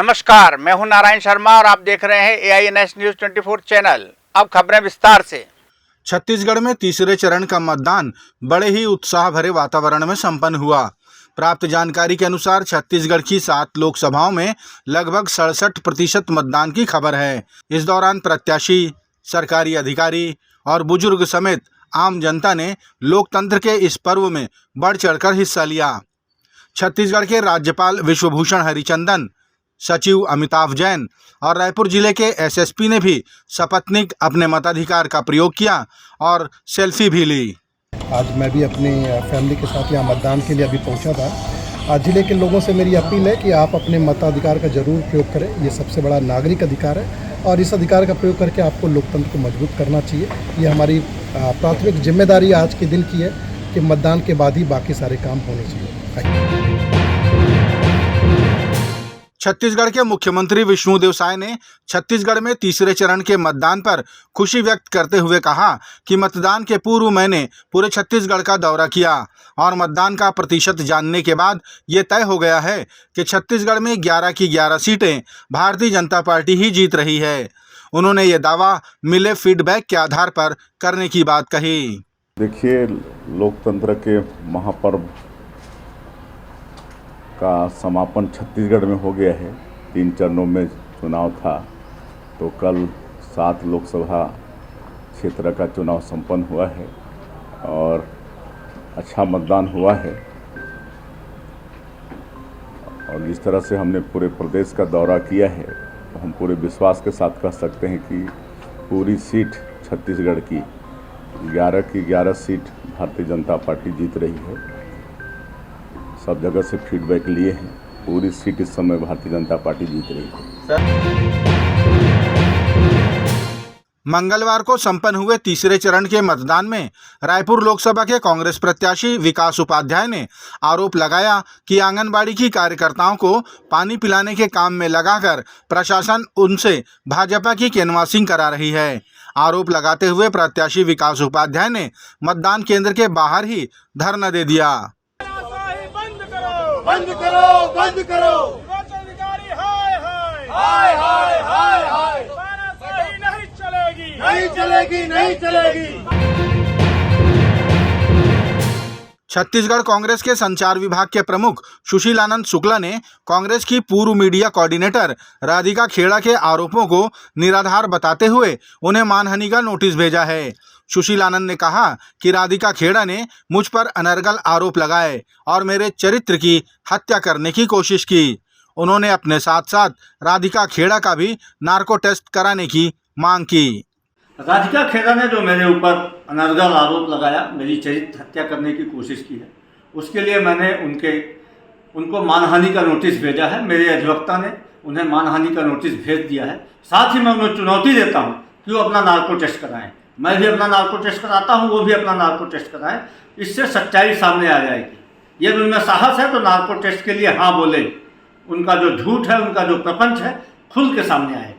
नमस्कार, मैं हूं नारायण शर्मा और आप देख रहे हैं AINS न्यूज 24 चैनल। अब खबरें विस्तार से। छत्तीसगढ़ में तीसरे चरण का मतदान बड़े ही उत्साह भरे वातावरण में संपन्न हुआ। प्राप्त जानकारी के अनुसार छत्तीसगढ़ की 7 लोकसभाओं में लगभग 67% मतदान की खबर है। इस दौरान प्रत्याशी, सरकारी अधिकारी और बुजुर्ग समेत आम जनता ने लोकतंत्र के इस पर्व में बढ़ चढ़कर हिस्सा लिया। छत्तीसगढ़ के राज्यपाल विश्वभूषण हरिचंदन, सचिव अमिताभ जैन और रायपुर जिले के SSP ने भी सपत्नीक अपने मताधिकार का प्रयोग किया और सेल्फी भी ली। आज मैं भी अपनी फैमिली के साथ यहाँ मतदान के लिए अभी पहुँचा था। आज जिले के लोगों से मेरी अपील है कि आप अपने मताधिकार का जरूर प्रयोग करें। ये सबसे बड़ा नागरिक अधिकार है और इस अधिकार का प्रयोग करके आपको लोकतंत्र को मजबूत करना चाहिए। ये हमारी प्राथमिक जिम्मेदारी आज के दिन की है कि मतदान के बाद ही बाकी सारे काम होने चाहिए। छत्तीसगढ़ के मुख्यमंत्री विष्णुदेव साय ने छत्तीसगढ़ में तीसरे चरण के मतदान पर खुशी व्यक्त करते हुए कहा कि मतदान के पूर्व मैंने पूरे छत्तीसगढ़ का दौरा किया और मतदान का प्रतिशत जानने के बाद ये तय हो गया है कि छत्तीसगढ़ में 11 की 11 सीटें भारतीय जनता पार्टी ही जीत रही है। उन्होंने ये दावा मिले फीडबैक के आधार पर करने की बात कही। देखिए, लोकतंत्र के महापर्व का समापन छत्तीसगढ़ में हो गया है। 3 चरणों में चुनाव था, तो कल 7 लोकसभा क्षेत्र का चुनाव संपन्न हुआ है और अच्छा मतदान हुआ है। और जिस तरह से हमने पूरे प्रदेश का दौरा किया है, तो हम पूरे विश्वास के साथ कह सकते हैं कि पूरी सीट छत्तीसगढ़ की 11 की 11 सीट भारतीय जनता पार्टी जीत रही है। सब जगह से फीडबैक लिए हैं, पूरी सीट इस समय भारतीय जनता पार्टी जीत रही है। मंगलवार को संपन्न हुए तीसरे चरण के मतदान में रायपुर लोकसभा के कांग्रेस प्रत्याशी विकास उपाध्याय ने आरोप लगाया कि आंगनबाड़ी की कार्यकर्ताओं को पानी पिलाने के काम में लगाकर प्रशासन उनसे भाजपा की कैनवासिंग करा रही है। आरोप लगाते हुए प्रत्याशी विकास उपाध्याय ने मतदान केंद्र के बाहर ही धरना दे दिया। बंद करो, बंद करो। अधिकारी हाय हाय हाय हाय हाय हाय। तानाशाही नहीं चलेगी, नहीं चलेगी, नहीं चलेगी। छत्तीसगढ़ कांग्रेस के संचार विभाग के प्रमुख सुशील आनंद शुक्ला ने कांग्रेस की पूर्व मीडिया कोऑर्डिनेटर राधिका खेड़ा के आरोपों को निराधार बताते हुए उन्हें मानहानि का नोटिस भेजा है। सुशील आनंद ने कहा कि राधिका खेड़ा ने मुझ पर अनर्गल आरोप लगाए और मेरे चरित्र की हत्या करने की कोशिश की। उन्होंने अपने साथ साथ राधिका खेड़ा का भी नार्को टेस्ट कराने की मांग की। राधिका खेड़ा ने जो मेरे ऊपर अनर्गल आरोप लगाया, मेरी चरित्र हत्या करने की कोशिश की है, उसके लिए मैंने उनको मानहानि का नोटिस भेजा है। मेरे अधिवक्ता ने उन्हें मानहानि का नोटिस भेज दिया है। साथ ही मैं उन्हें चुनौती देता हूं कि वो अपना नार्को टेस्ट कराएं। मैं भी अपना नार्को टेस्ट कराता हूं, वो भी अपना नार्को टेस्ट कराएं। इससे सच्चाई सामने आ जाएगी। यदि उनमें साहस है तो नार्को टेस्ट के लिए हाँ बोले। उनका जो झूठ है, उनका जो प्रपंच है, खुल के सामने आएगा।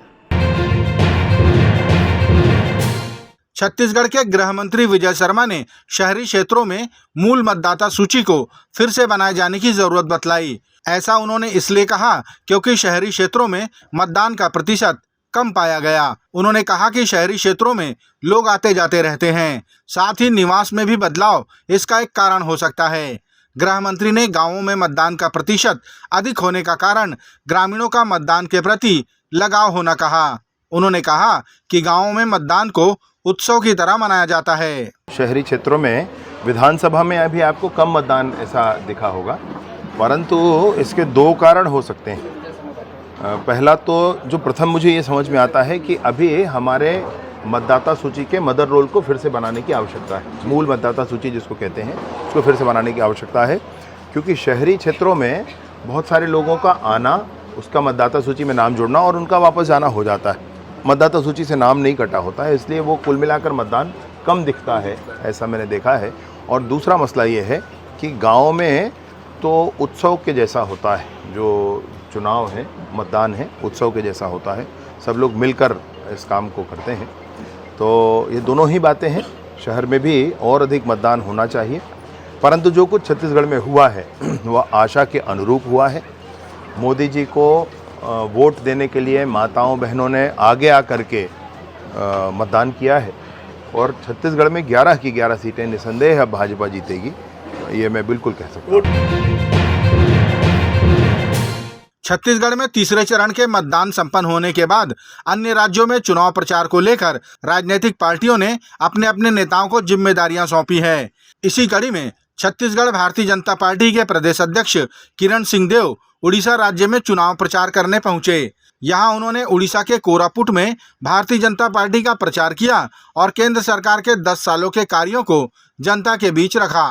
छत्तीसगढ़ के गृह मंत्री विजय शर्मा ने शहरी क्षेत्रों में मूल मतदाता सूची को फिर से बनाए जाने की जरूरत बतलाई। ऐसा उन्होंने इसलिए कहा क्योंकि शहरी क्षेत्रों में मतदान का प्रतिशत कम पाया गया। उन्होंने कहा कि शहरी क्षेत्रों में लोग आते जाते रहते हैं, साथ ही निवास में भी बदलाव इसका एक कारण हो सकता है। गृह मंत्री ने गांवों में मतदान का प्रतिशत अधिक होने का कारण ग्रामीणों का मतदान के प्रति लगाव होना कहा। उन्होंने कहा कि गांवों में मतदान को उत्सव की तरह मनाया जाता है। शहरी क्षेत्रों में विधानसभा में अभी आपको कम मतदान ऐसा दिखा होगा, परंतु इसके 2 कारण हो सकते हैं। पहला तो जो प्रथम मुझे ये समझ में आता है कि अभी हमारे मतदाता सूची के मदर रोल को फिर से बनाने की आवश्यकता है। मूल मतदाता सूची जिसको कहते हैं, उसको फिर से बनाने की आवश्यकता है, क्योंकि शहरी क्षेत्रों में बहुत सारे लोगों का आना, उसका मतदाता सूची में नाम जोड़ना और उनका वापस जाना हो जाता है। मतदाता सूची से नाम नहीं कटा होता है, इसलिए वो कुल मिलाकर मतदान कम दिखता है, ऐसा मैंने देखा है। और दूसरा मसला ये है कि गाँव में तो उत्सव के जैसा होता है, जो चुनाव है, मतदान है, उत्सव के जैसा होता है। सब लोग मिलकर इस काम को करते हैं। तो ये दोनों ही बातें हैं। शहर में भी और अधिक मतदान होना चाहिए, परंतु जो कुछ छत्तीसगढ़ में हुआ है वह आशा के अनुरूप हुआ है। मोदी जी को वोट देने के लिए माताओं बहनों ने आगे आकर के मतदान किया है और छत्तीसगढ़ में 11 की 11 सीटें निसंदेह अब भाजपा जीतेगी, ये मैं बिल्कुल कह सकता हूँ। छत्तीसगढ़ में तीसरे चरण के मतदान संपन्न होने के बाद अन्य राज्यों में चुनाव प्रचार को लेकर राजनीतिक पार्टियों ने अपने अपने नेताओं को जिम्मेदारियां सौंपी है। इसी कड़ी में छत्तीसगढ़ भारतीय जनता पार्टी के प्रदेश अध्यक्ष किरण सिंहदेव उड़ीसा राज्य में चुनाव प्रचार करने पहुंचे। यहां उन्होंने उड़ीसा के कोरापुट में भारतीय जनता पार्टी का प्रचार किया और केंद्र सरकार के 10 सालों के कार्यों को जनता के बीच रखा।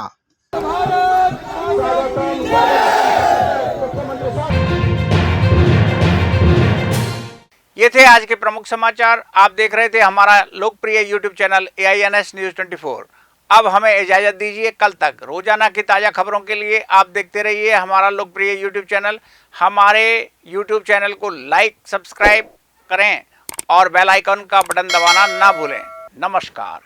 ये थे आज के प्रमुख समाचार। आप देख रहे थे हमारा लोकप्रिय यूट्यूब चैनल AINS न्यूज़ 24। अब हमें इजाज़त दीजिए। कल तक रोजाना की ताज़ा खबरों के लिए आप देखते रहिए हमारा लोकप्रिय यूट्यूब चैनल। हमारे यूट्यूब चैनल को लाइक सब्सक्राइब करें और बेल आइकन का बटन दबाना ना भूलें। नमस्कार।